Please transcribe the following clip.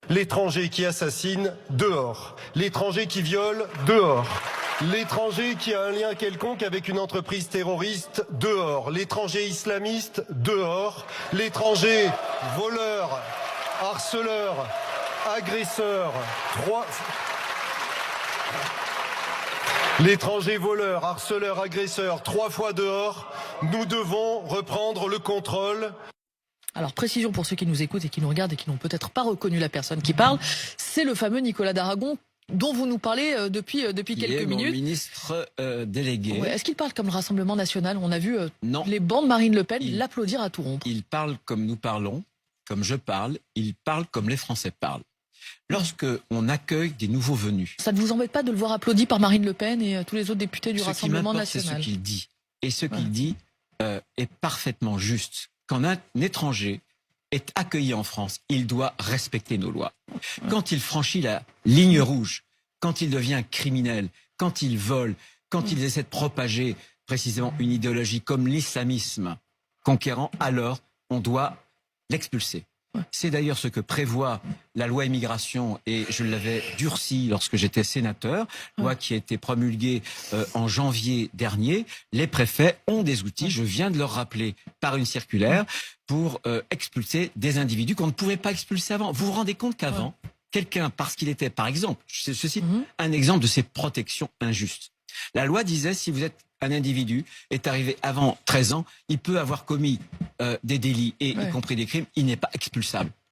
L'étranger qui assassine, dehors. L'étranger qui viole, dehors. L'étranger qui a un lien quelconque avec une entreprise terroriste, dehors. L'étranger islamiste, dehors. L'étranger voleur, harceleur, agresseur, L'étranger voleur, harceleur, agresseur, 3 fois dehors. Nous devons reprendre le contrôle. Alors, précision pour ceux qui nous écoutent et qui nous regardent et qui n'ont peut-être pas reconnu la personne qui parle, c'est le fameux Nicolas d'Aragon dont vous nous parlez depuis quelques minutes. Mon ministre délégué. Ouais, est-ce qu'il parle comme le Rassemblement national? On a vu Non. les bancs de Marine Le Pen l'applaudir à tout rompre. Il parle comme nous parlons, comme je parle, il parle comme les Français parlent. Lorsque on accueille des nouveaux venus. Ça ne vous embête pas de le voir applaudi par Marine Le Pen et tous les autres députés du Rassemblement national? C'est ce qu'il dit. Et ce qu'il dit est parfaitement juste. Quand un étranger est accueilli en France, il doit respecter nos lois. Quand il franchit la ligne rouge, quand il devient criminel, quand il vole, quand il essaie de propager précisément une idéologie comme l'islamisme conquérant, alors on doit l'expulser. C'est d'ailleurs ce que prévoit la loi immigration, et je l'avais durci lorsque j'étais sénateur, loi qui a été promulguée en janvier dernier. Les préfets ont des outils, je viens de leur rappeler par une circulaire, pour expulser des individus qu'on ne pouvait pas expulser avant. Vous vous rendez compte qu'avant, quelqu'un, parce qu'il était, par exemple, ceci, un exemple de ces protections injustes. La loi disait, si vous êtes un individu, est arrivé avant 13 ans, il peut avoir commis des délits, y compris des crimes, il n'est pas expulsable.